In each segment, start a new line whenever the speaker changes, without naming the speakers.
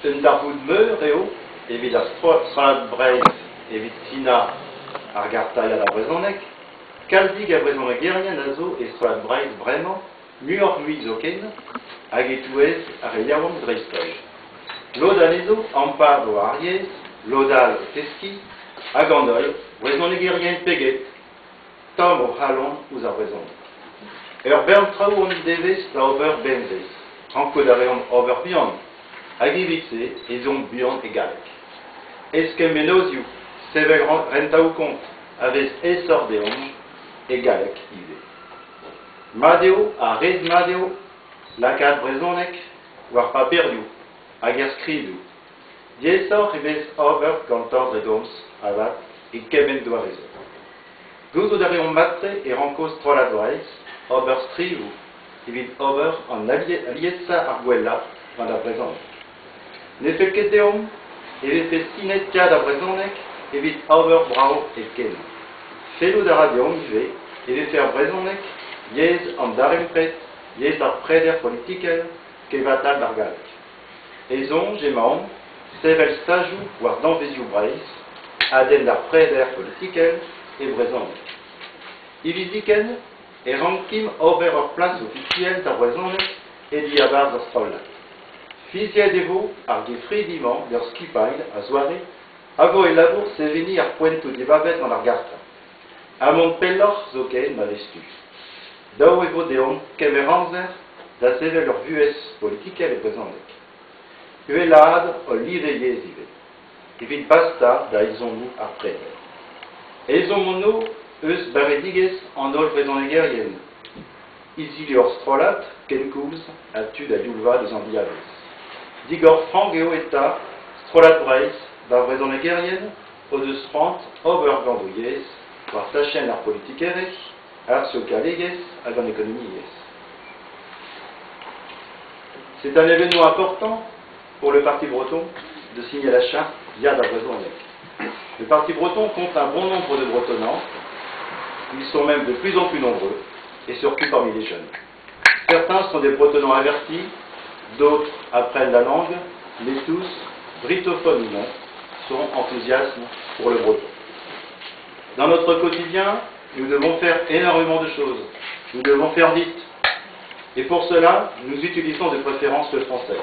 un darboud meur eo, evit a strad breiz, evit tina ar gartaia da brezonek, kaldig a brezonek gerien a zo e strad breiz bremañ, muor mui zo ken, hag e touez ar e yaouan dreistoj. Lodal ezo, ampar do ariez, lodal e teski, hag an ol, brezonek gerien peget, tom o halon ouz ar brezonek. Ur bern traoù on devez da ober benzez, anko da reon ober bihan, hag evitse ezon bihan e galek. Eskem menozioù, sevel rentaou kont, avez esor de onj e galek ive. Madeo a rez madeo, lakad brezonek, war pa perdiou, hag er skrivioù. Diesor evez ober gantor dredoms avat e kemen doa rezo. Gouzo da reon matre e ranko strola doaiz, ober strivou, evit ober an alietsa ar gwella van da brezonek. Ne fel ket deom, evit fe stinet ka da brezonek, evit ober brao e ken. Felou da radiom ive, evit fer brezonek, yez an darem pret, yez ar preder politikel, kevatal dar galek. Ezon, jemaon, sevel stajou war danveziou breiz, aden dar preder politikel e brezonek. Iviziken, e rankim ober ur plas officiel da brezonek e diabar d'ar strollat. Fiziet evo ar gefridiman d'ur skipail a zoare, avo e labour se veni ar poentou debabet an ar garta. Amont pelloc'h zo ken ma vestu. Daou evo deon kemer anzer da sevel ur vuez politikel e brezonek. Uelad o lide yez ive. Evit basta da ezon nou ar preder. Ezon mono eus baredigez an ol brezonegerien. Izili ur strollat, ken koulz, a tud a youlva deus an diabez. Digor frank eo eta strollat breiz da brezonegerien o deus frant ober gando yez war tachen ar politikerek, ar socialegez hag an ekonomiez. C'est un événement important pour le Parti breton de signer la charte via da brezonek. Le Parti breton compte un bon nombre de bretonnants. Ils sont même de plus en plus nombreux, et surtout parmi les jeunes. Certains sont des bretonnants avertis, d'autres apprennent la langue, mais tous, britophones ou non, sont enthousiastes pour le breton. Dans notre quotidien, nous devons faire énormément de choses. Nous devons faire vite. Et pour cela, nous utilisons de préférence le français.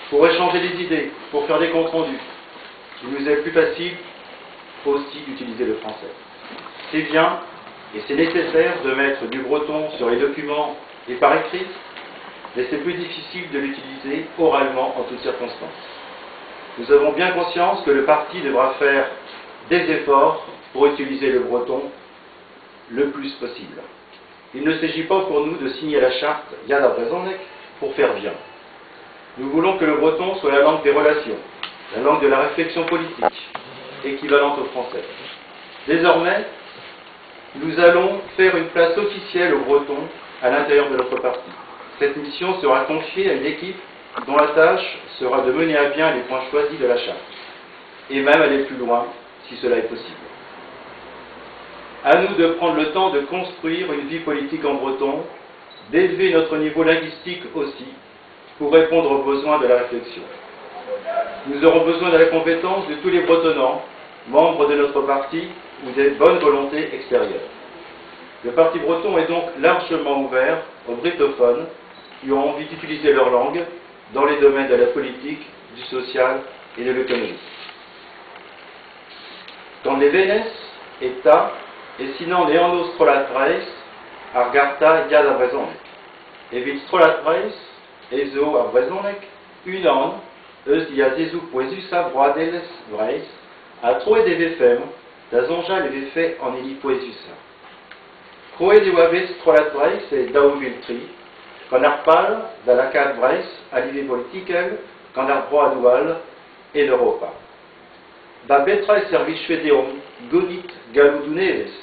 Pour échanger des idées, pour faire des comptes rendus, il nous est plus facile aussi d'utiliser le français. C'est bien, et c'est nécessaire de mettre du breton sur les documents et par écrit, mais c'est plus difficile de l'utiliser oralement en toutes circonstances. Nous avons bien conscience que le parti devra faire des efforts pour utiliser le breton le plus possible. Il ne s'agit pas pour nous de signer la charte via la brezonek pour faire bien. Nous voulons que le breton soit la langue des relations, la langue de la réflexion politique, équivalente au français. Désormais, nous allons faire une place officielle au breton à l'intérieur de notre parti. Cette mission sera confiée à une équipe dont la tâche sera de mener à bien les points choisis de la charte, et même aller plus loin si cela est possible. À nous de prendre le temps de construire une vie politique en breton, d'élever notre niveau linguistique aussi, pour répondre aux besoins de la réflexion. Nous aurons besoin de la compétence de tous les bretonnants, membres de notre parti, ou des bonnes volontés extérieures. Le Parti breton est donc largement ouvert aux britophones qui ont envie d'utiliser leur langue dans les domaines de la politique, du social et de l'économie. Quand les Vénès, État, et sinon les Annos Strollat Breiz, ar garta yad a brezonek. Evit Strollat Breiz, ezo a brezonek, unan, eus dia zezou poezusa broadeles Breiz, a troe de vefem, da zonja le vefe en ili poezusa. Croe de oavez Strollat Breiz e daouvil tri, quand ar pal, da lakad Breiz, a live politikel, quand ar broa doual, et l'Europa. Da betra e servich fedeom, godit galoudou neves,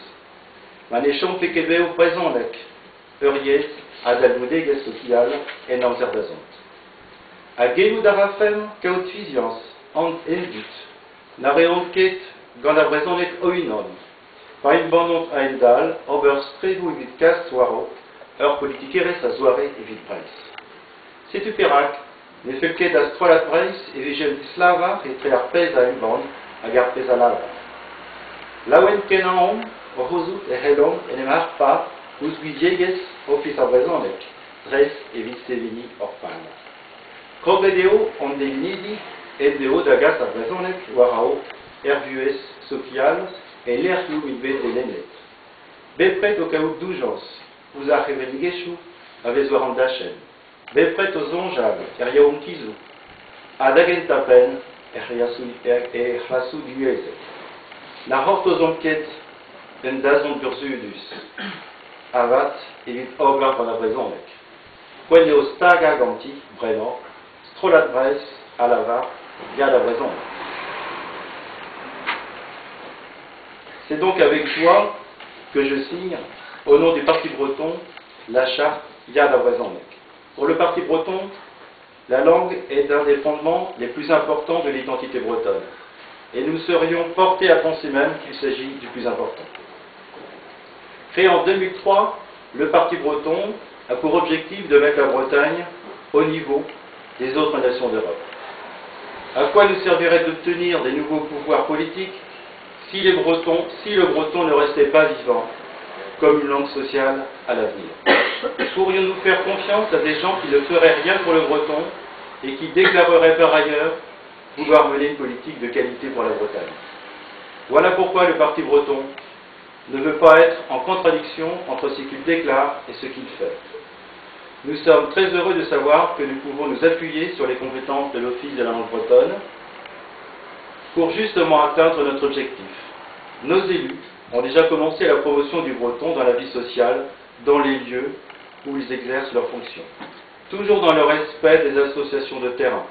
man e chom pekebeo prezonek, euriez, a dalmoudegez social, en amzer da zont. A gelou da rafem, kaout fizians, ant endut, na reont ket, gant a brezonek oinon, pa in bandont a endal, ober strevou evit kast waro, ur politikerez a zoare evit Breiz. Setu perak, Nefölke das Trolat Breis et Vigel Slava et Trearpez à Uban, Agarpez à Lava. Lawen Kenaon, Rosut et Helon, et Nemar Pa, Usguidieges, Office à Brezonek, Dres et Vitsevini Orpan. Krogedeo, Ondegnidi, Edeo d'Agas à Brezonek, Warao, Hervues, Sofial, et l'Ertu Midbe de Lenet. Bepret au caout d'Oujans, Ouzar Evenigeshu, Avezoran Dachen. Bepret aux Onjab, Eriaum Kizu, Adagentapen, Erhasu Dueze. La Hort aux Omket, Endazon Bursudus, Avat, Evit Oglar von Abrezonek. Quenio Staga Ganti, vraiment, Strolat Bres, Alava, Gad Abrezonek. C'est donc avec joie que je signe, au nom du Parti breton, la charte Yad Abrezonek. Pour le Parti breton, la langue est un des fondements les plus importants de l'identité bretonne. Et nous serions portés à penser même qu'il s'agit du plus important. Créé en 2003, le Parti breton a pour objectif de mettre la Bretagne au niveau des autres nations d'Europe. À quoi nous servirait d'obtenir des nouveaux pouvoirs politiques si le breton ne restait pas vivant comme une langue sociale à l'avenir? Pourrions-nous faire confiance à des gens qui ne feraient rien pour le breton et qui déclareraient par ailleurs vouloir mener une politique de qualité pour la Bretagne? Voilà pourquoi le Parti breton ne veut pas être en contradiction entre ce qu'il déclare et ce qu'il fait. Nous sommes très heureux de savoir que nous pouvons nous appuyer sur les compétences de l'Office de la langue bretonne pour justement atteindre notre objectif. Nos élus ont déjà commencé la promotion du breton dans la vie sociale, dans les lieux où ils exercent leurs fonctions. Toujours dans le respect des associations de terrain.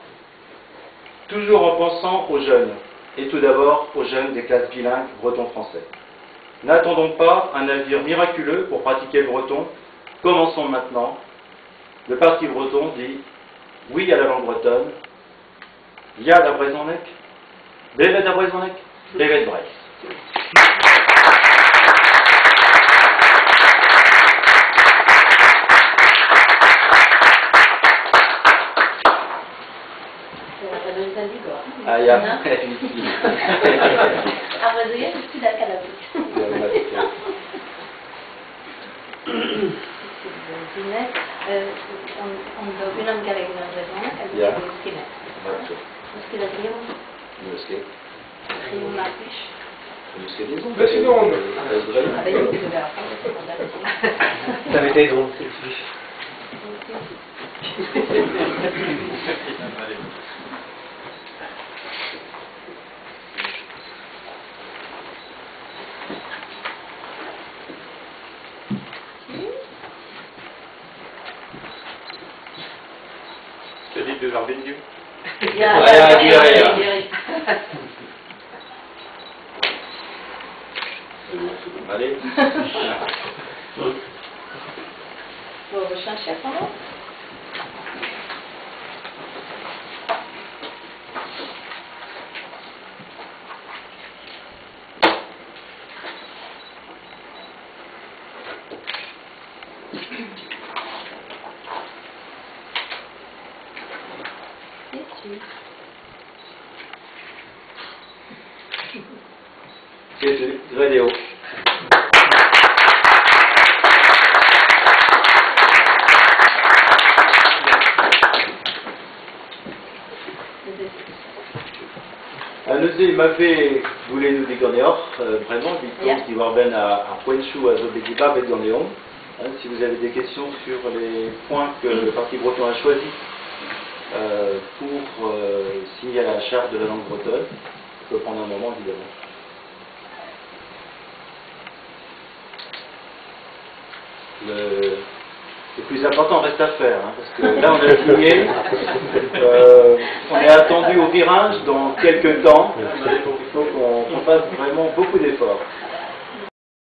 Toujours en pensant aux jeunes, et tout d'abord aux jeunes des classes bilingues breton-français. N'attendons pas un navire miraculeux pour pratiquer le breton. Commençons maintenant. Le Parti breton dit oui à la langue bretonne. Yad Abrezonek, Bevet Abrezonek, Bevet Breis. Ah, ja, definitiv.
Aber so jetzt ist wieder Kalabit. On doit une avec une raison, elle
Ja.
doit une skinette. Est-ce qu'il a rien?
Musket.
Rien l'affiche.
Musket des ondes.
Ben sinon,
Ah ben, il devait apprendre.
ça m'était drôle, c'est fiche.
Tu as dit de Arbindieu?
Ja,
Allez.
Bon, on va changer à comment?
C'est Grédéo. Il m'a fait voulez nous dégonner vraiment, dit Warben à Poinchou, à Zobediba, Bedgonéon. Si vous avez des questions sur les points que le Parti breton a choisi pour signer la charte de la langue bretonne, on peut prendre un moment évidemment. Le plus important reste à faire, hein, parce que là on a signé, on est attendu au virage dans quelques temps, il faut qu'on fasse vraiment beaucoup d'efforts.